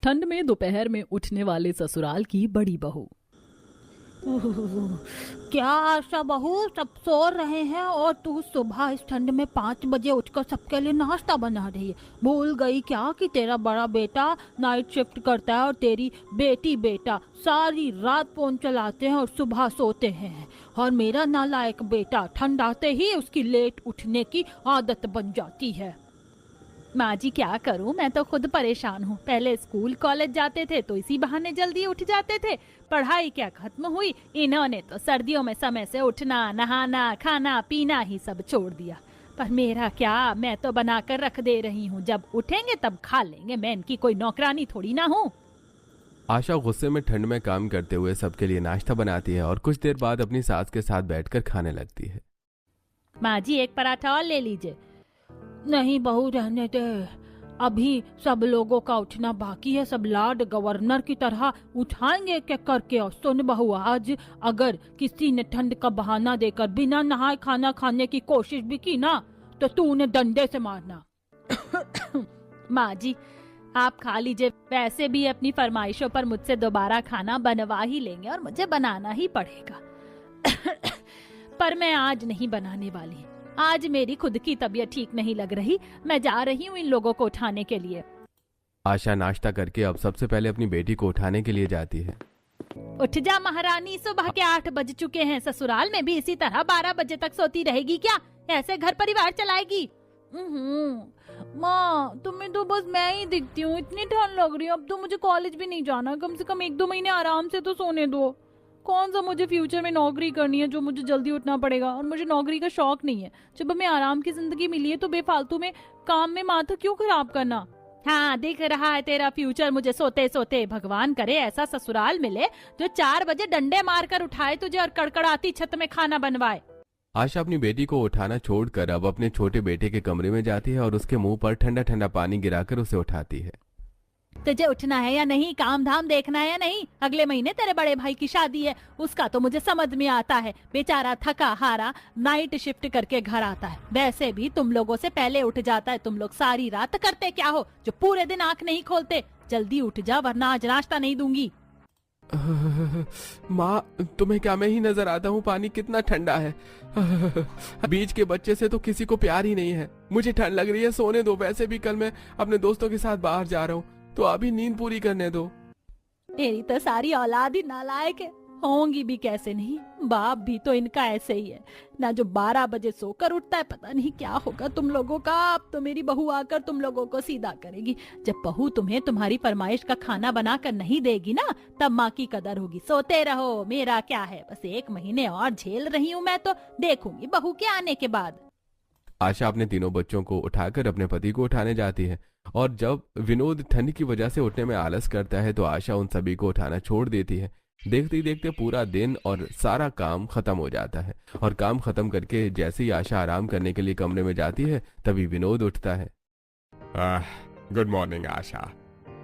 ठंड में दोपहर में उठने वाले ससुराल की बड़ी बहू। क्या आशा बहू, सब सो रहे हैं और तू सुबह इस ठंड में 5 बजे उठकर सबके लिए नाश्ता बना रही है। भूल गई क्या कि तेरा बड़ा बेटा नाइट शिफ्ट करता है और तेरी बेटी बेटा सारी रात फोन चलाते हैं और सुबह सोते हैं। और मेरा नालायक बेटा ठंड आते ही उसकी लेट उठने की आदत बन जाती है। माँ जी क्या करूँ, मैं तो खुद परेशान हूँ। पहले स्कूल कॉलेज जाते थे तो इसी बहाने जल्दी उठ जाते थे। पढ़ाई क्या खत्म हुई, इन्होंने तो सर्दियों में समय से उठना, नहाना, खाना पीना ही सब छोड़ दिया। पर मेरा क्या, मैं तो बना कर रख दे रही हूँ, जब उठेंगे तब खा लेंगे। मैं इनकी कोई नौकरानी थोड़ी ना हूँ। आशा गुस्से में ठंड में काम करते हुए सबके लिए नाश्ता बनाती है और कुछ देर बाद अपनी सास के साथ बैठकर खाने लगती है। माँ जी एक पराठा और ले लीजिए। नहीं बहू, रहने दे, अभी सब लोगों का उठना बाकी है। सब लॉर्ड गवर्नर की तरह उठाएंगे क्या करके। और सुन बहू, आज अगर किसी ने ठंड का बहाना देकर बिना नहाए खाना खाने की कोशिश भी की ना तो तू उन्हें डंडे से मारना। माँ जी आप खा लीजिए, वैसे भी अपनी फरमाइशों पर मुझसे दोबारा खाना बनवा ही लेंगे और मुझे बनाना ही पड़ेगा। पर मैं आज नहीं बनाने वाली। आज मेरी खुद की तबीयत ठीक नहीं लग रही। मैं जा रही हूँ इन लोगों को उठाने के लिए। आशा नाश्ता करके अब सबसे पहले अपनी बेटी को उठाने के लिए जाती है। उठ जा महारानी, सुबह के 8 बज चुके हैं। ससुराल में भी इसी तरह 12 बजे तक सोती रहेगी क्या? ऐसे घर परिवार चलाएगी? माँ, तुम्हें तो बस मैं ही दिखती हूँ। इतनी ठंड लग रही है, अब तो मुझे कॉलेज भी नहीं जाना। कम से कम 1-2 महीने आराम से तो सोने दो। कौन सा मुझे फ्यूचर में नौकरी करनी है जो मुझे जल्दी उठना पड़ेगा, और मुझे नौकरी का शौक नहीं है। जब हमें आराम की जिंदगी मिली है तो बेफालतू में काम में माथा क्यों खराब करना। हाँ दिख रहा है तेरा फ्यूचर मुझे सोते सोते। भगवान करे ऐसा ससुराल मिले जो 4 बजे डंडे मारकर उठाए तुझे और कड़कड़ाती छत में खाना बनवाए। आशा अपनी बेटी को उठाना छोड़कर अब अपने छोटे बेटे के कमरे में जाती है और उसके मुंह पर ठंडा ठंडा पानी गिराकर उसे उठाती है। तुझे उठना है या नहीं, काम धाम देखना है या नहीं? अगले महीने तेरे बड़े भाई की शादी है, उसका तो मुझे समझ में आता है। बेचारा थका हारा नाइट शिफ्ट करके घर आता है। वैसे भी तुम लोगों से पहले उठ जाता है। तुम लोग सारी रात करते क्या हो जो पूरे दिन आंख नहीं खोलते? जल्दी उठ जा वरना आज नाश्ता नहीं दूंगी। माँ तुम्हें क्या मैं ही नजर आता हूँ? पानी कितना ठंडा है। बीच के बच्चे से तो किसी को प्यार ही नहीं है। मुझे ठंड लग रही है, सोने दो। वैसे भी कल मैं अपने दोस्तों के साथ बाहर जा रहा हूँ तो अभी नींद पूरी करने दो। मेरी तो सारी औलाद ही नालायक है, होंगी भी कैसे नहीं। बाप भी तो इनका ऐसे ही है ना, जो 12 बजे सोकर उठता है। पता नहीं क्या होगा तुम लोगों का। अब तो मेरी बहू आकर तुम लोगों को सीधा करेगी। जब बहू तुम्हें तुम्हारी फरमाइश का खाना बनाकर नहीं देगी ना, तब माँ की कदर होगी। सोते रहो, मेरा क्या है। बस 1 महीने और झेल रही हूँ मैं, तो देखूंगी बहू के आने के बाद। आशा अपने तीनों बच्चों को उठाकर अपने पति को उठाने जाती है और जब विनोद ठंड की वजह से उठने में आलस करता है तो आशा उन सभी को उठाना छोड़ देती है। देखते ही देखते पूरा दिन और सारा काम खत्म हो जाता है और काम खत्म करके जैसे ही आशा आराम करने के लिए कमरे में जाती है तभी विनोद उठता है। गुड मॉर्निंग आशा,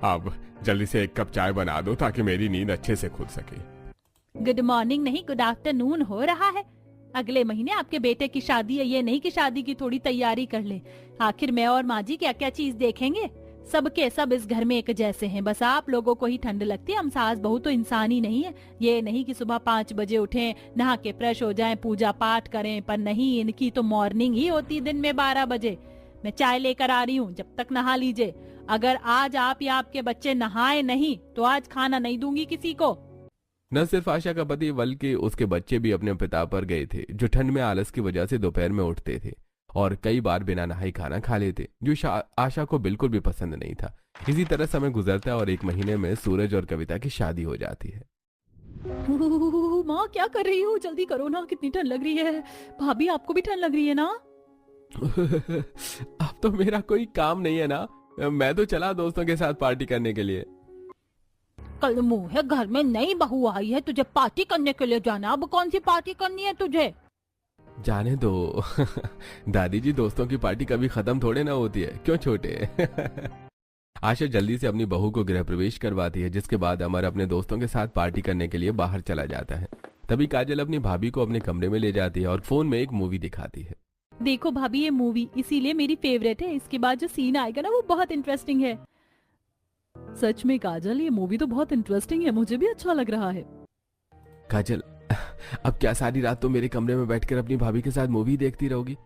अब जल्दी से 1 कप चाय बना दो ताकि मेरी नींद अच्छे से खुल सके। गुड मॉर्निंग नहीं, गुड आफ्टरनून हो रहा है। अगले महीने आपके बेटे की शादी है, ये नहीं कि शादी की थोड़ी तैयारी कर ले। आखिर मैं और माँ जी क्या क्या चीज देखेंगे? सबके सब इस घर में एक जैसे हैं, बस आप लोगों को ही ठंड लगती है। हम सास बहू तो इंसान ही नहीं है। ये नहीं कि सुबह 5 बजे उठें, नहा के फ्रेश हो जाएं, पूजा पाठ करें, पर नहीं, इनकी तो मॉर्निंग ही होती दिन में 12 बजे। मैं चाय लेकर आ रही हूँ, जब तक नहा लीजिए। अगर आज आप या आपके बच्चे नहाए नहीं तो आज खाना नहीं दूंगी किसी को। न सिर्फ आशा का पति बल्कि उसके बच्चे भी अपने पिता पर गए थे, जो ठंड में आलस की वजह से दोपहर में उठते थे और कई बार बिना नहाई खाना खा लेते, जो आशा को बिल्कुल भी पसंद नहीं था। इसी तरह समय गुजरता है और 1 महीने में सूरज और कविता की शादी हो जाती है। माँ क्या कर रही हो? जल्दी करो ना, कितनी ठंड लग रही है। भाभी आपको भी ठंड लग रही है ना? अब तो मेरा कोई काम नहीं है ना, मैं तो चला दोस्तों के साथ पार्टी करने के लिए। कल मुंह है, घर में नई बहू आई है, तुझे पार्टी करने के लिए जाना। अब कौन सी पार्टी करनी है तुझे? जाने दो। दादी जी, दोस्तों की पार्टी कभी खत्म थोड़े ना होती है, क्यों छोटे? आशा जल्दी से अपनी बहू को गृह प्रवेश करवाती है, जिसके बाद अमर अपने दोस्तों के साथ पार्टी करने के लिए बाहर चला जाता है। तभी काजल अपनी भाभी को अपने कमरे में ले जाती है और फोन में एक मूवी दिखाती है। देखो भाभी, ये मूवी इसीलिए मेरी फेवरेट है। इसके बाद जो सीन आएगा ना वो बहुत इंटरेस्टिंग है। सच में काजल, ये मूवी तो बहुत इंटरेस्टिंग है, मुझे भी अच्छा लग रहा है। काजल, अब क्या सारी रात तो मेरे कमरे में बैठकर अपनी भाभी के साथ मूवी देखती रहोगी?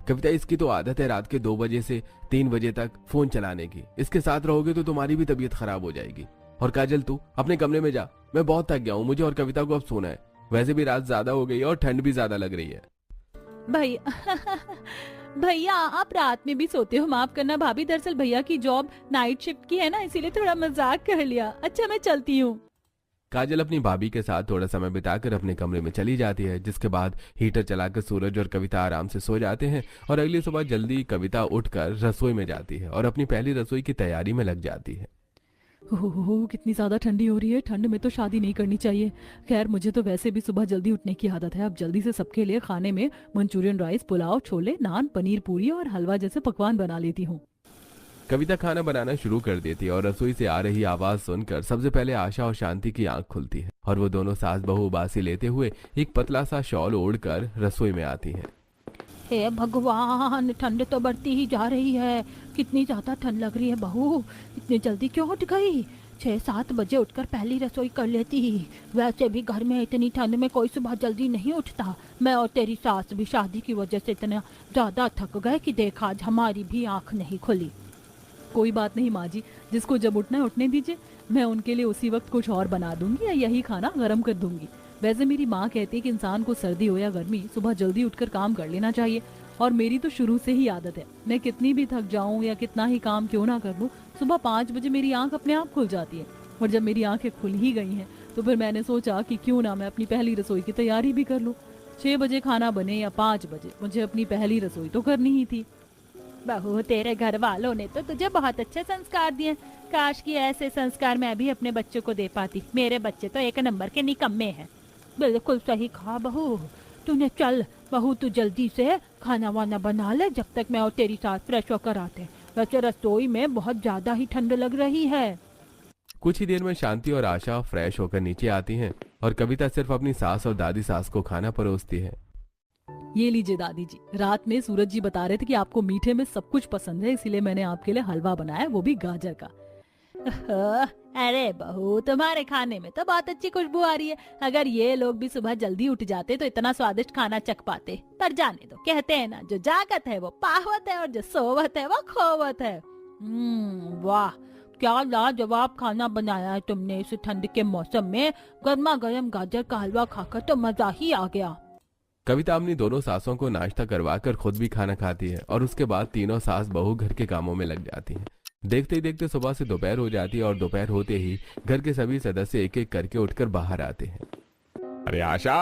कविता, इसकी तो आदत है रात के 2 बजे से 3 बजे तक फोन चलाने की। इसके साथ रहोगे तो तुम्हारी भी तबीयत खराब हो जाएगी। और काजल, तू अपने कमरे में जा, मैं बहुत थक गया हूँ, मुझे और कविता को अब सोना है। वैसे भी रात ज्यादा हो गई है और ठंड भी ज्यादा लग रही है। भैया भैया, आप रात में भी सोते हो, माफ करना भाभी, दरअसल भैया की जॉब नाइट शिफ्ट की है ना, इसीलिए थोड़ा मजाक कर लिया। अच्छा, मैं चलती हूँ। काजल अपनी भाभी के साथ थोड़ा समय बिताकर अपने कमरे में चली जाती है, जिसके बाद हीटर चलाकर सूरज और कविता आराम से सो जाते हैं। और अगली सुबह जल्दी कविता उठकर रसोई में जाती है और अपनी पहली रसोई की तैयारी में लग जाती है। हो, कितनी ज्यादा ठंडी हो रही है। ठंड में तो शादी नहीं करनी चाहिए। खैर, मुझे तो वैसे भी सुबह जल्दी उठने की आदत है। अब जल्दी से सबके लिए खाने में मंचूरियन राइस, पुलाव, छोले, नान, पनीर पूरी और हलवा जैसे पकवान बना लेती हूँ। कविता खाना बनाना शुरू कर देती है और रसोई से आ रही आवाज सुनकर सबसे पहले आशा और शांति की आंख खुलती है और वो दोनों सास बहू बासी लेते हुए एक पतला सा शॉल ओढ़कर रसोई में आती हैं। हे भगवान, ठंड तो बढ़ती ही जा रही है। कितनी ज्यादा ठंड लग रही है बहू, इतनी जल्दी क्यों उठ गई? 6-7 बजे उठकर पहली रसोई कर लेती। वैसे भी घर में इतनी ठंड में कोई सुबह जल्दी नहीं उठता। मैं और तेरी सास भी शादी की वजह से इतना ज्यादा थक गए कि देखा आज हमारी भी आंख नहीं खुली। कोई बात नहीं माँ जी, जिसको जब उठना है उठने दीजिए। मैं उनके लिए उसी वक्त कुछ और बना दूंगी या यही खाना गर्म कर दूंगी। वैसे मेरी माँ कहती है कि इंसान को सर्दी हो या गर्मी सुबह जल्दी उठकर काम कर लेना चाहिए, और मेरी तो शुरू से ही आदत है। मैं कितनी भी थक जाऊं या कितना ही काम क्यों ना कर लूं, सुबह 5 बजे मेरी आंख अपने आप खुल जाती है। और जब मेरी आंखें खुल ही गई हैं तो फिर मैंने सोचा कि क्यों ना मैं अपनी पहली रसोई की तैयारी भी कर लूं। 6 बजे खाना बने या 5 बजे, मुझे अपनी पहली रसोई तो करनी ही थी। बहू, तेरे घर वालों ने तो तुझे बहुत अच्छे संस्कार दिए। काश कि ऐसे संस्कार मैं भी अपने बच्चों को दे पाती। मेरे बच्चे तो 1 नंबर के निकम्मे हैं। बिल्कुल सही कहा बहू तूने। चल बहू, तू जल्दी से खाना वाना बना ले, जब तक मैं और तेरी सास फ्रेश होकर आते। वैसे रसोई में बहुत ज्यादा ही ठंड लग रही है। कुछ ही देर में शांति और आशा फ्रेश होकर नीचे आती हैं और कविता सिर्फ अपनी सास और दादी सास को खाना परोसती है। ये लीजिए दादी जी, रात में सूरज जी बता रहे थे कि आपको मीठे में सब कुछ पसंद है, इसीलिए मैंने आपके लिए हलवा बनाया, वो भी गाजर का। अरे बहू, तुम्हारे खाने में तो बहुत अच्छी खुशबू आ रही है। अगर ये लोग भी सुबह जल्दी उठ जाते तो इतना स्वादिष्ट खाना चख पाते। पर जाने दो, कहते हैं ना, जो जागत है वो पावत है और जो सोवत है वो खोवत है। वाह, क्या लाजवाब खाना बनाया है तुमने इस ठंड के मौसम में। गर्मा गर्म गाजर का हलवा खाकर तो मजा ही आ गया। कविता अपनी दोनों सासों को नाश्ता करवाकर खुद भी खाना खाती है और उसके बाद तीनों सास बहू घर के कामों में लग जाती हैं। देखते ही देखते सुबह से दोपहर हो जाती है और दोपहर होते ही घर के सभी सदस्य एक एक करके उठकर बाहर आते हैं। अरे आशा,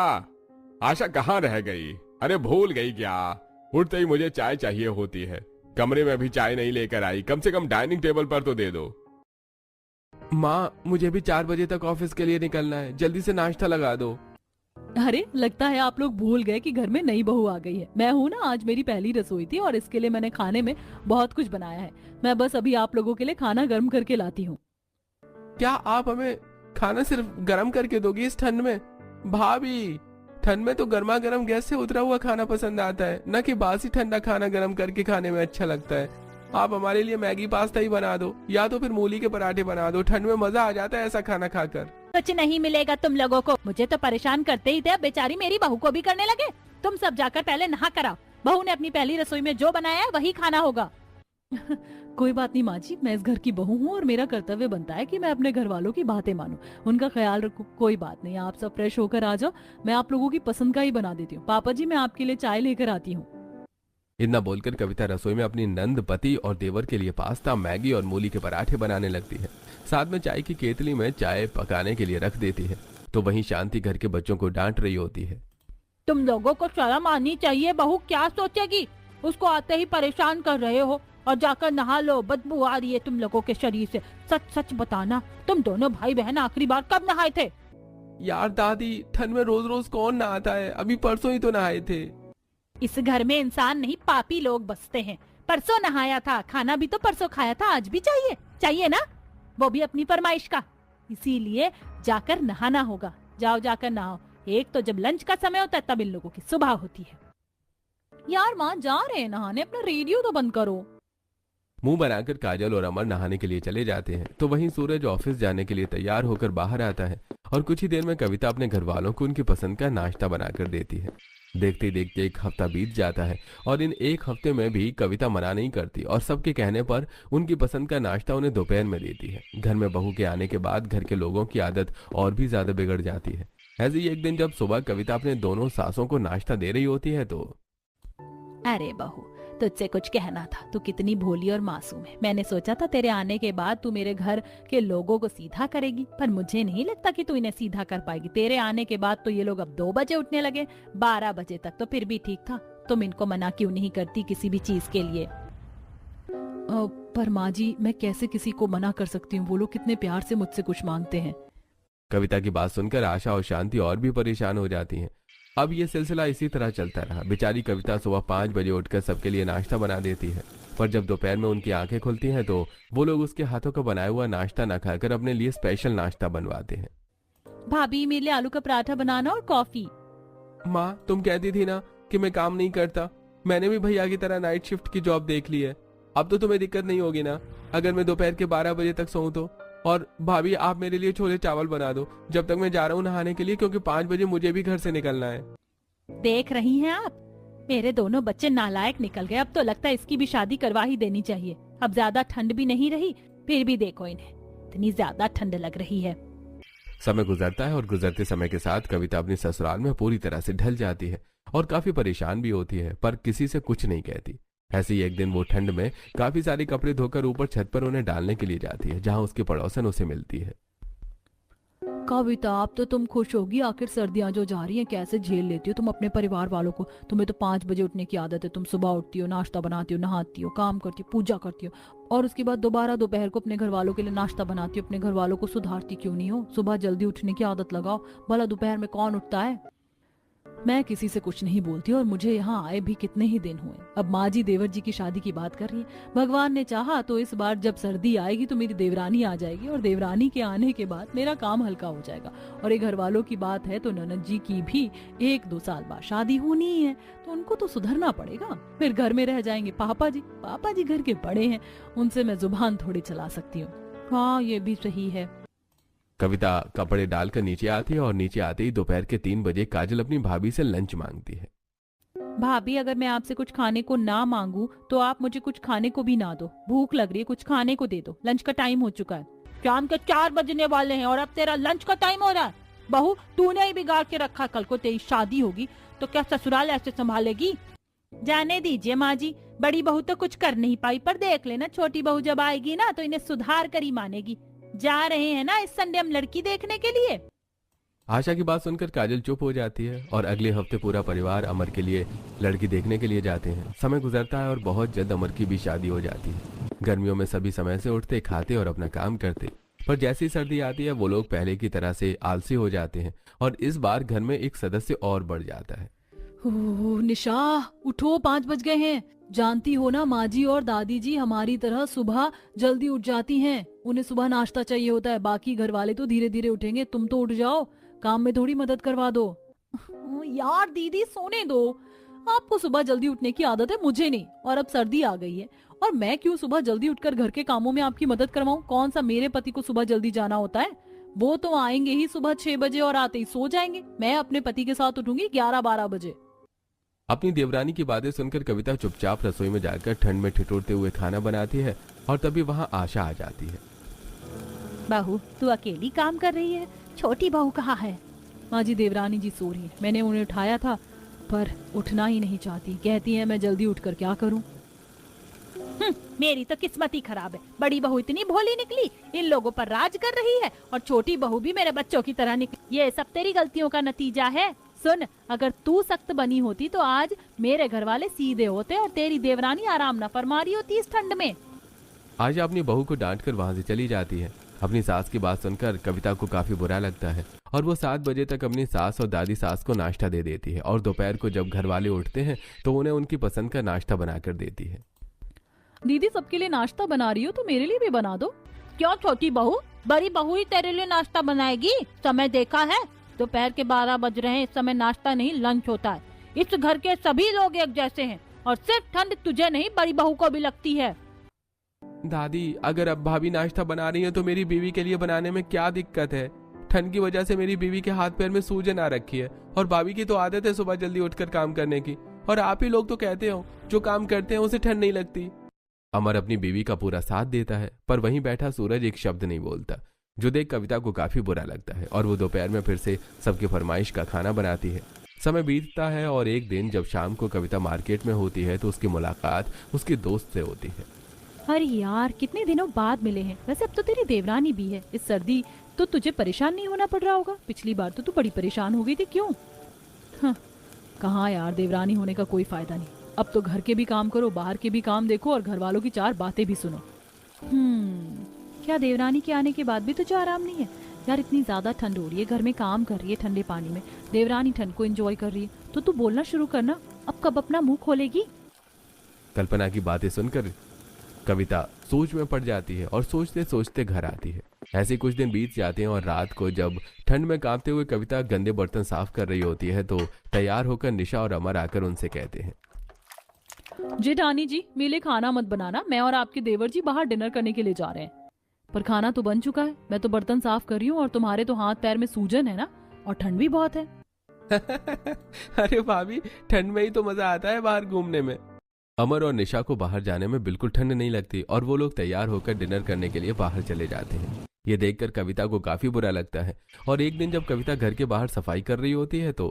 आशा कहाँ रह गई? अरे भूल गई क्या? उठते ही मुझे चाय चाहिए होती है। कमरे में अभी चाय नहीं लेकर आई, कम से कम डाइनिंग टेबल पर तो दे दो। माँ, मुझे भी 4 बजे तक ऑफिस के लिए निकलना है, जल्दी से नाश्ता लगा दो। अरे, लगता है आप लोग भूल गए कि घर में नई बहू आ गई है। मैं हूँ ना, आज मेरी पहली रसोई थी और इसके लिए मैंने खाने में बहुत कुछ बनाया है। मैं बस अभी आप लोगों के लिए खाना गर्म करके लाती हूँ। क्या आप हमें खाना सिर्फ गर्म करके दोगी इस ठंड में? भाभी, ठंड में तो गर्मा गर्म गैस से उतरा हुआ खाना पसंद आता है, न कि बासी ठंडा खाना गर्म करके खाने में अच्छा लगता है। आप हमारे लिए मैगी पास्ता ही बना दो या तो फिर मूली के पराठे बना दो। ठंड में मजा आ जाता है ऐसा खाना खाकर। कुछ नहीं मिलेगा तुम लोगों को। मुझे तो परेशान करते ही थे, बेचारी मेरी बहू को भी करने लगे। तुम सब जाकर पहले नहा कर आओ। बहू ने अपनी पहली रसोई में जो बनाया है वही खाना होगा। कोई बात नहीं माँ जी, मैं इस घर की बहू हूँ और मेरा कर्तव्य बनता है कि मैं अपने घर वालों की बातें मानूं, उनका ख्याल रखूं। कोई बात नहीं, आप सब फ्रेश होकर आ जाओ, मैं आप लोगों की पसंद का ही बना देती हूँ। पापा जी, मैं आपके लिए चाय लेकर आती हूँ। इतना बोलकर कविता रसोई में अपनी नंद, पति और देवर के लिए पास्ता, मैगी और मूली के पराठे बनाने लगती है। साथ में चाय की केतली में चाय पकाने के लिए रख देती है। तो वहीं शांति घर के बच्चों को डांट रही होती है। तुम लोगों को शर्म आनी चाहिए। बहू क्या सोचेगी? उसको आते ही परेशान कर रहे हो। और जाकर नहा लो, बदबू आ रही है तुम लोगों के शरीर से। सच सच बताना, तुम दोनों भाई बहन आखिरी बार कब नहाए थे? यार दादी, ठंड में रोज रोज कौन नहाता है? अभी परसों ही तो नहाए थे। इस घर में इंसान नहीं, पापी लोग बसते हैं। परसों नहाया था, खाना भी तो परसों खाया था, आज भी चाहिए? चाहिए ना, वो भी अपनी फरमाइश का। इसीलिए जाकर नहाना होगा। जाओ, जाकर नहाओ। एक तो जब लंच का समय होता है तब इन लोगों की सुबह होती है। यार माँ, जा रहे हैं नहाने, अपना रेडियो तो बंद करो। मुंह बनाकर काजल और अमर नहाने के लिए चले जाते हैं तो वहीं सूरज ऑफिस जाने के लिए तैयार होकर बाहर आता है और कुछ ही देर में कविता अपने घर वालों को उनकी पसंद का नाश्ता बनाकर देती है। देखते देखते एक हफ्ता बीत जाता है और इन एक हफ्ते में भी कविता मना नहीं करती और सबके कहने पर उनकी पसंद का नाश्ता उन्हें दोपहर में देती है। घर में बहू के आने के बाद घर के लोगों की आदत और भी ज्यादा बिगड़ जाती है। ऐसे ही एक दिन जब सुबह कविता अपने दोनों सासों को नाश्ता दे रही होती है तो अरे बहू, तुझसे कुछ कहना था। तू कितनी भोली और मासूम है। मैंने सोचा था तेरे आने के बाद तू मेरे घर के लोगों को सीधा करेगी, पर मुझे नहीं लगता कि तू इन्हें सीधा कर पाएगी। तेरे आने के बाद तो ये लोग अब 2 बजे उठने लगे, 12 बजे तक तो फिर भी ठीक था। तुम इनको मना क्यों नहीं करती किसी भी चीज के लिए? पर माँ जी, मैं कैसे किसी को मना कर सकती हूँ? वो लोग कितने प्यार से मुझसे कुछ मांगते हैं। कविता की बात सुनकर आशा और शांति और भी परेशान हो जाती हैं। अब ये सिलसिला इसी तरह चलता रहा। बेचारी कविता सुबह 5 बजे उठकर सबके लिए नाश्ता बना देती है, पर जब दोपहर में उनकी आंखें खुलती हैं तो वो लोग उसके हाथों का बनाया हुआ नाश्ता न खाकर अपने लिए स्पेशल नाश्ता बनवाते हैं। भाभी, मेरे लिए आलू का पराठा बनाना और कॉफी। माँ, तुम कहती थी ना कि मैं काम नहीं करता। मैंने भी भैया की तरह नाइट शिफ्ट की जॉब देख ली है। अब तो तुम्हें दिक्कत नहीं होगी ना अगर मैं दोपहर के 12 बजे तक सोऊं तो? और भाभी, आप मेरे लिए छोले चावल बना दो जब तक मैं जा रहा हूँ नहाने के लिए, क्योंकि 5 बजे मुझे भी घर से निकलना है। देख रही हैं आप, मेरे दोनों बच्चे नालायक निकल गए। अब तो लगता है इसकी भी शादी करवा ही देनी चाहिए। अब ज्यादा ठंड भी नहीं रही, फिर भी देखो इन्हें, इतनी ज्यादा ठंड लग रही है। समय गुजरता है और गुजरते समय के साथ कविता अपनी ससुराल में पूरी तरह से ढल जाती है और काफी परेशान भी होती है, पर किसी से कुछ नहीं कहती। ऐसे ही एक दिन वो ठंड में काफी सारे कपड़े धोकर ऊपर छत पर उन्हें डालने के लिए जाती है, जहां उसकी पड़ोसन उसे मिलती है। कविता, अब तो तुम खुश होगी। आखिर सर्दियां जो जा रही हैं, कैसे झेल लेती हो तुम अपने परिवार वालों को? तुम्हें तो 5 बजे उठने की आदत है। तुम सुबह उठती हो, नाश्ता बनाती हो, नहाती हो, काम करती हो, पूजा करती हो, और उसके बाद दोबारा दोपहर को अपने घर वालों के लिए नाश्ता बनाती हो। अपने घर वालों को सुधारती क्यों नहीं हो? सुबह जल्दी उठने की आदत लगाओ। भला दोपहर में कौन उठता है? मैं किसी से कुछ नहीं बोलती और मुझे यहाँ आए भी कितने ही दिन हुए। अब माँ जी देवर जी की शादी की बात कर रही है। भगवान ने चाहा तो इस बार जब सर्दी आएगी तो मेरी देवरानी आ जाएगी, और देवरानी के आने के बाद मेरा काम हल्का हो जाएगा। और ये घर वालों की बात है तो ननद जी की भी 1-2 साल बाद शादी होनी ही है, तो उनको तो सुधरना पड़ेगा। फिर घर में रह जाएंगे पापा जी घर के बड़े हैं, उनसे मैं जुबान थोड़ी चला सकती हूँ। हाँ, ये भी सही है। कविता कपड़े डालकर नीचे आती है और नीचे आते ही दोपहर के 3 बजे काजल अपनी भाभी से लंच मांगती है। भाभी, अगर मैं आपसे कुछ खाने को ना मांगू तो आप मुझे कुछ खाने को भी ना दो। भूख लग रही है, कुछ खाने को दे दो। लंच का टाइम हो चुका है। शाम के 4 बजने वाले हैं और अब तेरा लंच का टाइम हो रहा है। बहू, तूने ही बिगाड़ के रखा। कल को तेरी शादी होगी तो क्या ससुराल ऐसे संभालेगी? जाने दीजिए माँ जी, बड़ी बहू तो कुछ कर नहीं पाई, पर देख लेना छोटी बहू जब आएगी ना तो इन्हें सुधार कर ही मानेगी। जा रहे हैं ना इस संडे हम लड़की देखने के लिए। आशा की बात सुनकर काजल चुप हो जाती है और अगले हफ्ते पूरा परिवार अमर के लिए लड़की देखने के लिए जाते हैं। समय गुजरता है और बहुत जल्द अमर की भी शादी हो जाती है। गर्मियों में सभी समय से उठते, खाते और अपना काम करते, पर जैसी सर्दी आती है वो लोग पहले की तरह से आलसी हो जाते हैं और इस बार घर में एक सदस्य और बढ़ जाता है। निशा, उठो, 5 बज गए हैं। जानती हो ना, माँ जी और दादी जी हमारी तरह सुबह जल्दी उठ जाती हैं। उन्हें सुबह नाश्ता चाहिए होता है। बाकी घर वाले तो धीरे धीरे उठेंगे, तुम तो उठ जाओ, काम में थोड़ी मदद करवा दो। यार दीदी, सोने दो। आपको सुबह जल्दी उठने की आदत है, मुझे नहीं। और अब सर्दी आ गई है और मैं क्यों सुबह जल्दी उठकर घर के कामों में आपकी मदद करवाऊं? कौन सा मेरे पति को सुबह जल्दी जाना होता है? वो तो आएंगे ही सुबह 6 बजे और आते ही सो जाएंगे। मैं अपने पति के साथ उठूंगी 11-12 बजे। अपनी देवरानी की बातें सुनकर कविता चुपचाप रसोई में जाकर ठंड में ठिठुरते हुए खाना बनाती है और तभी वहां आशा आ जाती है। बहू, तू अकेली काम कर रही है? छोटी बहू कहाँ है? माँ जी, देवरानी जी सो रही है। मैंने उन्हें उठाया था पर उठना ही नहीं चाहती। कहती है मैं जल्दी उठकर क्या करूं? मेरी तो किस्मत ही खराब है। बड़ी बहू इतनी भोली निकली, इन लोगों पर राज कर रही है, और छोटी बहू भी मेरे बच्चों की तरह निकली। ये सब तेरी गलतियों का नतीजा है। सुन, अगर तू सख्त बनी होती तो आज मेरे घर वाले सीधे होते और तेरी देवरानी आराम न फरमा रही होती इस ठंड में। आशा अपनी बहू को डांटकर वहां से चली जाती है। अपनी सास की बात सुनकर कविता को काफी बुरा लगता है और वो 7 बजे तक अपनी सास और दादी सास को नाश्ता दे देती है और दोपहर को जब घर वाले उठते हैं तो उन्हें उनकी पसंद का नाश्ता बनाकर देती है। दीदी, सबके लिए नाश्ता बना रही हो तो मेरे लिए भी बना दो। क्यों छोटी बहू? बड़ी बहू ही तेरे लिए नाश्ता बनाएगी। समय देखा है, दोपहर के 12 बज रहे हैं। इस समय नाश्ता नहीं, लंच होता है। इस घर के सभी लोग एक जैसे हैं और सिर्फ ठंड तुझे नहीं, बड़ी बहू को भी लगती है। दादी, अगर अब भाभी नाश्ता बना रही है तो मेरी बीवी के लिए बनाने में क्या दिक्कत है? ठंड की वजह से मेरी बीवी के हाथ पैर में सूजन आ रखी है और भाभी की तो आदत है सुबह जल्दी उठकर काम करने की, और आप ही लोग तो कहते हो जो काम करते हैं उसे ठंड नहीं लगती। अमर अपनी बीवी का पूरा साथ देता है, पर वहीं बैठा सूरज एक शब्द नहीं बोलता, जो देख कविता को काफी बुरा लगता है और वो दोपहर में फिर से सबकी फरमाइश का खाना बनाती है। समय बीतता है और एक दिन जब शाम को कविता मार्केट में होती है तो उसकी मुलाकात उसके दोस्त से होती है। अरे यार, कितने दिनों बाद मिले हैं। वैसे अब तो तेरी देवरानी भी है, इस सर्दी तो तुझे परेशान नहीं होना पड़ रहा होगा। पिछली बार तो तू बड़ी परेशान हो गई थी, क्यों? हाँ, कहाँ यार, देवरानी होने का कोई फायदा नहीं। अब तो घर के भी काम करो, बाहर के भी काम देखो और घर वालों की 4 बातें भी सुनो। क्या देवरानी के आने के बाद भी तुझे आराम नहीं है? यार इतनी ज्यादा ठंड हो रही है, घर में काम कर रही है ठंडे पानी में, देवरानी ठंड को एंजॉय कर रही है, तो तू बोलना शुरू करना। अब कब अपना मुंह खोलेगी? कल्पना की बातें सुनकर कविता सोच में पड़ जाती है और सोचते सोचते घर आती है। ऐसे कुछ दिन बीत जाते हैं और रात को जब ठंड में कांपते हुए कविता गंदे बर्तन साफ कर रही होती है तो तैयार होकर निशा और अमर आकर उनसे कहते हैं, जेठानी जी, मेरे लिए खाना मत बनाना, मैं और आपके देवर जी बाहर डिनर करने के लिए जा रहे हैं। पर खाना तो बन चुका है, मैं तो बर्तन साफ कर रही हूँ और तुम्हारे तो हाथ पैर में सूजन है ना, और ठंड भी बहुत है। अरे भाभी, ठंड में ही तो मजा आता है बाहर घूमने में। अमर और निशा को बाहर जाने में बिल्कुल ठंड नहीं लगती और वो लोग तैयार होकर डिनर करने के लिए बाहर चले जाते हैं। ये देखकर कविता को काफी बुरा लगता है और एक दिन जब कविता घर के बाहर सफाई कर रही होती है तो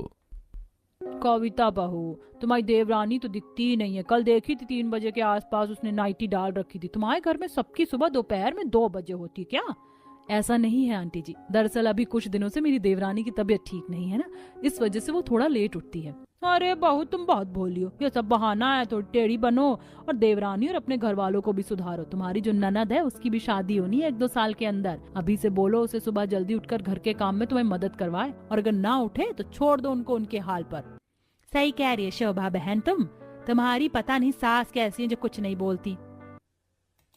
कविता बहू, तुम्हारी देवरानी तो दिखती ही नहीं है। कल देखी थी 3 बजे के आसपास उसने नाइटी डाल रखी थी। तुम्हारे घर में सबकी सुबह दोपहर में 2 बजे होती है क्या? ऐसा नहीं है आंटी जी, दरअसल अभी कुछ दिनों से मेरी देवरानी की तबीयत ठीक नहीं है ना, इस वजह से वो थोड़ा लेट उठती है। अरे बहू, तुम बहुत बोली हो, ये सब बहाना है। थोड़ी टेढ़ी बनो और देवरानी और अपने घर वालों को भी सुधारो। तुम्हारी जो ननद है उसकी भी शादी होनी है 1-2 साल के अंदर। अभी से बोलो उसे सुबह जल्दी उठकर घर के काम में तुम्हें मदद करवाए, और अगर ना उठे तो छोड़ दो उनको उनके हाल पर। सही कह रही है शोभा बहन, तुम्हारी पता नहीं सास कैसी है जो कुछ नहीं बोलती।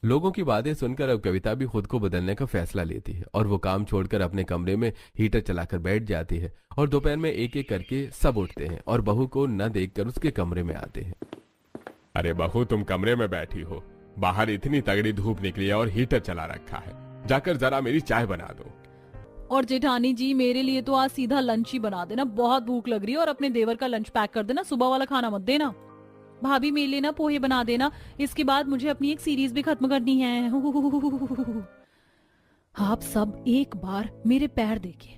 लोगों की बातें सुनकर अब कविता भी खुद को बदलने का फैसला लेती है और वो काम छोड़कर अपने कमरे में हीटर चलाकर बैठ जाती है और दोपहर में एक एक करके सब उठते हैं और बहू को न देखकर उसके कमरे में आते हैं। अरे बहू, तुम कमरे में बैठी हो, बाहर इतनी तगड़ी धूप निकली है और हीटर चला रखा है, जाकर जरा मेरी चाय बना दो। और जेठानी जी, मेरे लिए तो आज सीधा लंच ही बना देना, बहुत भूख लग रही है, और अपने देवर का लंच पैक कर देना, सुबह वाला खाना मत देना। भाभी मेरे लिए ना पोहे बना देना, इसके बाद मुझे अपनी एक सीरीज भी खत्म करनी है। आप सब एक बार मेरे पैर देखिए,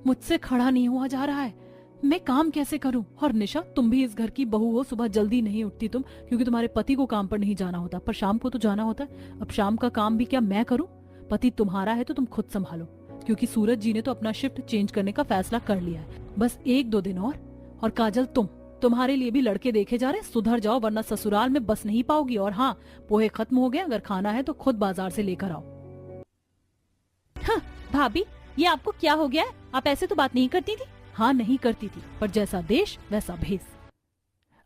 मुझसे खड़ा नहीं हुआ जा रहा है, मैं काम कैसे करूं? और निशा, तुम भी इस घर की बहू हो, सुबह जल्दी नहीं उठती तुम, क्योंकि तुम्हारे पति को काम पर नहीं जाना होता, पर शाम को तो जाना होता है। अब शाम का काम भी क्या मैं करूं? पति तुम्हारा है तो तुम खुद संभालो, क्योंकि सूरज जी ने तो अपना शिफ्ट चेंज करने का फैसला कर लिया है। बस 1-2 दिन और काजल, तुम्हारे लिए भी लड़के देखे जा रहे हैं, सुधर जाओ वरना ससुराल में बस नहीं पाओगी। और हाँ, पोहे खत्म हो गए, अगर खाना है तो खुद बाजार से लेकर आओ। हाँ, भाभी ये आपको क्या हो गया है? आप ऐसे तो बात नहीं करती थी। हाँ, नहीं करती थी, पर जैसा देश वैसा भेष।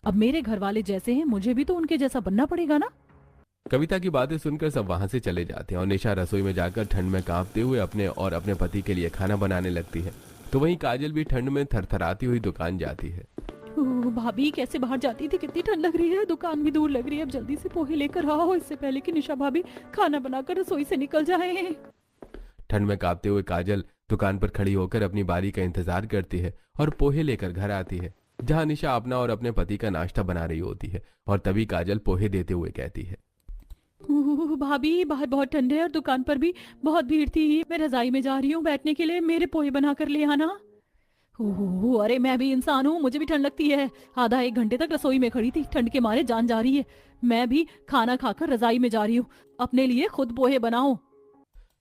अब मेरे घर वाले जैसे हैं, मुझे भी तो उनके जैसा बनना पड़ेगा ना। कविता की बातें सुनकर सब वहां से चले जाते हैं और निशा रसोई में जाकर ठंड में कांपते हुए अपने और अपने पति के लिए खाना बनाने लगती है। तो वहीं काजल भी ठंड में थरथराती हुई दुकान जाती है। भाभी कैसे बाहर जाती थी, कितनी ठंड लग रही है, दुकान भी दूर लग रही है, अब जल्दी से पोहे लेकर आओ, इससे पहले कि निशा भाभी खाना बनाकर रसोई से निकल जाए। ठंड में कांपते हुए काजल दुकान पर खड़ी होकर अपनी बारी का इंतजार करती है और पोहे लेकर घर आती है, जहां निशा अपना और अपने पति का नाश्ता बना रही होती है। और तभी काजल पोहे देते हुए कहती है, भाभी बाहर बहुत ठंड है और दुकान पर भी बहुत भीड़ थी, मैं रजाई में जा रही हूँ बैठने के लिए, मेरे पोहे बना कर ले आना। अरे मैं भी इंसान हूँ, मुझे भी ठंड लगती है। आधा 1 घंटे तक रसोई में खड़ी थी, ठंड के मारे जान जा रही है। मैं भी खाना खाकर रजाई में जा रही हूँ, अपने लिए खुद पोहे बनाओ।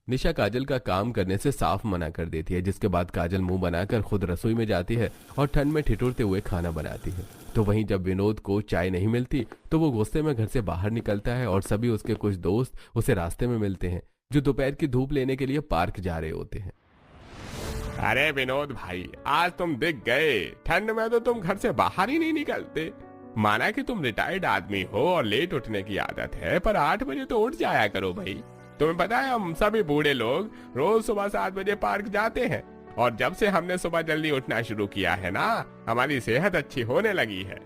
निशा काजल का काम करने से साफ मना कर देती है, जिसके बाद काजल मुंह बनाकर खुद रसोई में जाती है और ठंड में ठिठुरते हुए खाना बनाती है। तो वहीं जब विनोद को चाय नहीं मिलती तो वो गुस्से में घर से बाहर निकलता है और सभी उसके कुछ दोस्त उसे रास्ते में मिलते हैं, जो दोपहर की धूप लेने के लिए पार्क जा रहे होते हैं। अरे विनोद भाई, आज तुम दिख गए। ठंड में तो तुम घर से बाहर ही नहीं निकलते। माना कि तुम रिटायर्ड आदमी हो और लेट उठने की आदत है, पर 8 बजे तो उठ जाया करो भाई। तुम्हें पता है, हम सभी बूढ़े लोग रोज सुबह 7 बजे पार्क जाते हैं, और जब से हमने सुबह जल्दी उठना शुरू किया है ना, हमारी सेहत अच्छी होने लगी है।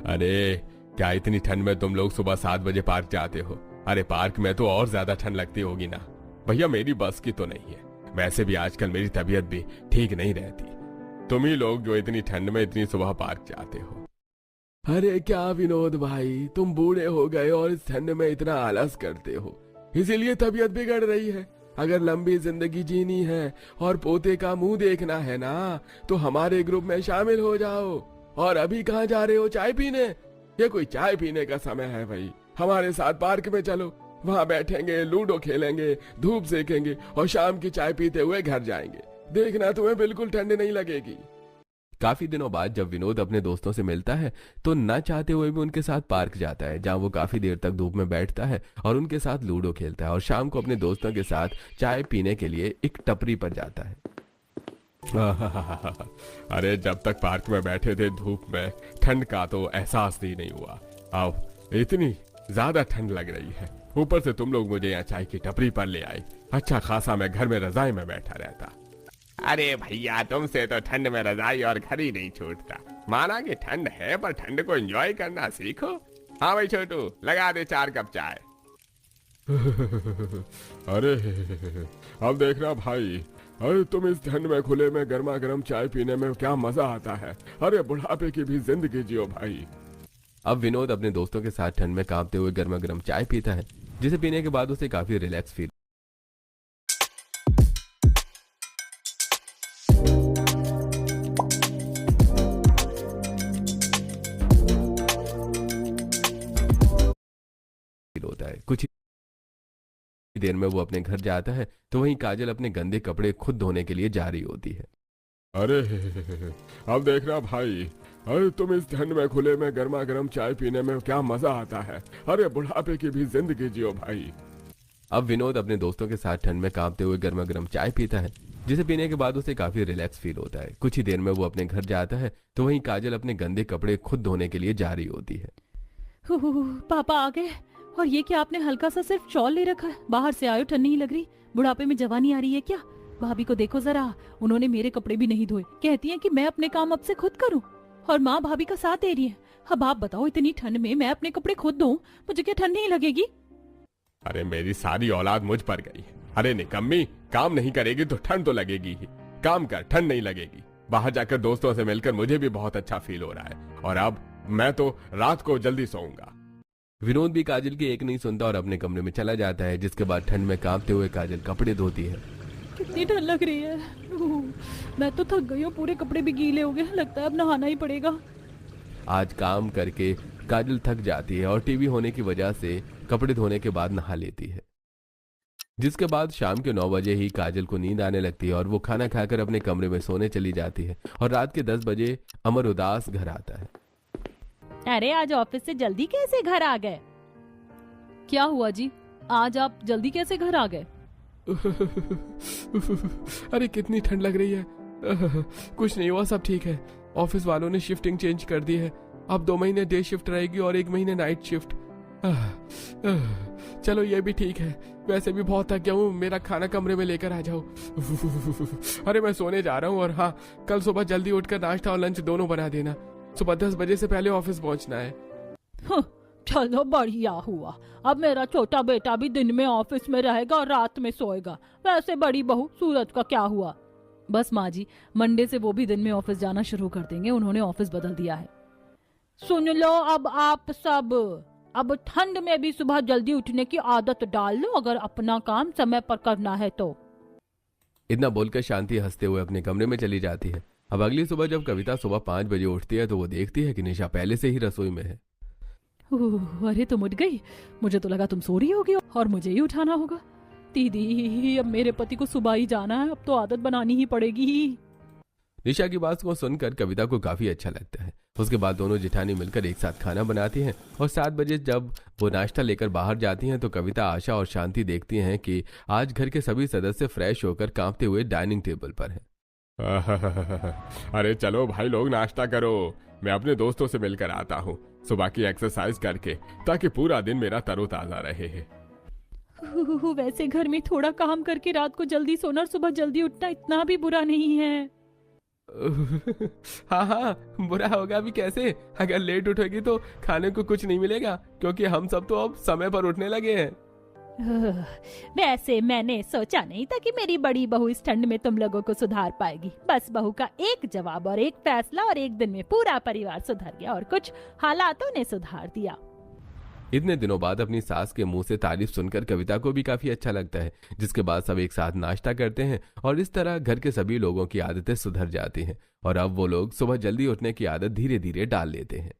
अरे क्या इतनी ठंड में तुम लोग सुबह 7 बजे पार्क जाते हो? अरे पार्क में तो और ज्यादा ठंड लगती होगी ना। भैया मेरी बस की तो नहीं है, वैसे भी आजकल मेरी तबीयत भी ठीक नहीं रहती। तुम ही लोग जो इतनी ठंड में इतनी सुबह पार्क जाते हो। अरे क्या विनोद भाई, तुम बूढ़े हो गए और इस ठंड में इतना आलस करते हो, इसीलिए तबीयत बिगड़ रही है। अगर लंबी जिंदगी जीनी है और पोते का मुंह देखना है ना, तो हमारे ग्रुप में शामिल हो जाओ। और अभी कहाँ जा रहे हो चाय पीने? ये कोई चाय पीने का समय है भाई? हमारे साथ पार्क में चलो, वहां बैठेंगे, लूडो खेलेंगे, धूप सेकेंगे और शाम की चाय पीते हुए घर जाएंगे। देखना तुम्हें बिल्कुल ठंड नहीं लगेगी। काफी दिनों बाद जब विनोद अपने दोस्तों से मिलता है तो न चाहते हुए भी उनके साथ पार्क जाता है, जहां वो काफी देर तक धूप में बैठता है और उनके साथ लूडो खेलता है और शाम को अपने दोस्तों के साथ चाय पीने के लिए एक टपरी पर जाता है। अरे जब तक पार्क में बैठे थे धूप में, ठंड का तो एहसास ही नहीं हुआ। अब इतनी ज्यादा ठंड लग रही है, ऊपर से तुम लोग मुझे यहाँ चाय की टपरी पर ले आए। अच्छा खासा मैं घर में रजाई में बैठा रहता। अरे भैया तुमसे तो ठंड में रजाई और घर ही नहीं छूटता। माना कि ठंड है, पर ठंड को एंजॉय करना सीखो। हाँ भाई छोटू, लगा दे 4 कप चाय। अरे अब देखना भाई, अरे तुम इस ठंड में खुले में गर्मा गर्म चाय पीने में क्या मजा आता है। अरे बुढ़ापे की भी जिंदगी जियो भाई। अब विनोद अपने दोस्तों के साथ ठंड में कांपते हुए गर्मा गर्म चाय पीता है, जिसे पीने के बाद उसे काफी रिलैक्स फील होता है। कुछ ही देर में वो अपने घर जाता है तो वहीं काजल अपने गंदे कपड़े खुद धोने के लिए जा रही होती है। अरे अब देखना भाई, अरे तुम इस ठंड में खुले में गर्मा गर्म चाय पीने में क्या मजा आता है। अरे बुढ़ापे की भी जिंदगी जियो भाई। अब विनोद अपने दोस्तों के साथ ठंड में कांपते हुए गर्मा गर्म चाय पीता है, जिसे पीने के बाद उसे काफी रिलैक्स फील होता है। कुछ ही देर में वो अपने घर जाता है तो वहीं काजल अपने गंदे कपड़े खुद धोने के लिए जा रही होती है। पापा आ गए। और ये क्या, आपने हल्का सा सिर्फ शॉल ले रखा है? बाहर से आयो, ठंड नहीं लग रही? बुढ़ापे में जवानी आ रही है क्या? भाभी को देखो जरा, उन्होंने मेरे कपड़े भी नहीं धोए। कहती हैं कि मैं अपने काम अब से खुद करूं, और माँ भाभी का साथ दे रही है। अब आप बताओ, इतनी ठंड में मैं अपने कपड़े खुद धोऊं, मुझे क्या ठंड नहीं लगेगी? अरे मेरी सारी औलाद मुझ पर गई है। अरे निकम्मी, काम नहीं करेगी तो ठंड तो लगेगी ही। काम कर, ठंड नहीं लगेगी। बाहर जाकर दोस्तों से मिलकर मुझे भी बहुत अच्छा फील हो रहा है, और अब मैं तो रात को जल्दी सोऊंगा। विनोद भी काजल की एक नहीं सुनता और अपने कमरे में चला जाता है, जिसके बाद ठंड में कांपते हुए काजल कपड़े धोती है। कितनी ठंड लग रही है। मैं तो थक गई हूँ, पूरे कपड़े भी गीले हो गए। लगता है अब नहाना ही पड़ेगा। आज काम करके काजल थक जाती है और टीवी होने की वजह से कपड़े धोने के बाद नहा लेती है, जिसके बाद शाम के 9 बजे ही काजल को नींद आने लगती है और वो खाना खाकर अपने कमरे में सोने चली जाती है। और रात के 10 बजे अमर उदास घर आता है। अरे आज ऑफिस से जल्दी कैसे घर आ गए? क्या हुआ जी, आज आप जल्दी कैसे घर आ गए? अरे कितनी ठंड लग रही है। कुछ नहीं हुआ, सब ठीक है। ऑफिस वालों ने शिफ्टिंग चेंज कर दी है। अब 2 महीने डे शिफ्ट रहेगी और 1 महीने नाइट शिफ्ट। चलो ये भी ठीक है, वैसे भी बहुत थक गया हूँ। मेरा खाना कमरे में लेकर आ जाओ। अरे मैं सोने जा रहा हूँ, और हाँ, कल सुबह जल्दी उठकर नाश्ता और लंच दोनों बना देना। सुबह 10 बजे से पहले ऑफिस पहुंचना है। चलो बढ़िया हुआ, अब मेरा छोटा बेटा भी दिन में ऑफिस में रहेगा और रात में सोएगा। वैसे बड़ी बहू सूरज का क्या हुआ? बस माँ जी, मंडे से वो भी दिन में ऑफिस जाना शुरू कर देंगे। उन्होंने ऑफिस बदल दिया है। सुन लो, अब आप सब अब ठंड में भी सुबह जल्दी उठने की आदत डाल लो, अगर अपना काम समय पर करना है तो। इतना बोलकर शांति हंसते हुए अपने कमरे में चली जाती है। अब अगली सुबह जब कविता सुबह 5 बजे उठती है तो वो देखती है कि निशा पहले से ही रसोई में है। अरे तुम उठ गई, मुझे तो लगा तुम सो रही होगी और मुझे ही उठाना होगा। दीदी, अब मेरे पति को सुबह ही जाना है, अब तो आदत बनानी ही पड़ेगी। निशा की बात को सुनकर कविता को काफी अच्छा लगता है। उसके बाद दोनों जेठानी मिलकर एक साथ खाना बनाती हैं और 7 बजे जब वो नाश्ता लेकर बाहर जाती हैं तो कविता, आशा और शांति देखती हैं कि आज घर के सभी सदस्य फ्रेश होकर कांपते हुए डाइनिंग टेबल पर हैं। अरे चलो भाई लोग, नाश्ता करो। मैं अपने दोस्तों से मिलकर आता हूँ सुबह की एक्सरसाइज करके, ताकि पूरा दिन मेरा तरोताजा रहे। वैसे घर में थोड़ा काम करके रात को जल्दी सोना और सुबह जल्दी उठना इतना भी बुरा नहीं है। हाँ हाँ, बुरा होगा भी कैसे? अगर लेट उठेगी तो खाने को कुछ नहीं मिलेगा, क्योंकि हम सब तो अब समय पर उठने लगे हैं। वैसे मैंने सोचा नहीं था कि मेरी बड़ी बहू इस ठंड में तुम लोगों को सुधार पाएगी। बस बहू का एक जवाब और एक फैसला और एक दिन में पूरा परिवार सुधर गया और कुछ हालातों ने सुधार दिया। इतने दिनों बाद अपनी सास के मुंह से तारीफ सुनकर कविता को भी काफी अच्छा लगता है, जिसके बाद सब एक साथ नाश्ता करते हैं और इस तरह घर के सभी लोगों की आदतें सुधर जाती हैं और अब वो लोग सुबह जल्दी उठने की आदत धीरे धीरे डाल लेते हैं।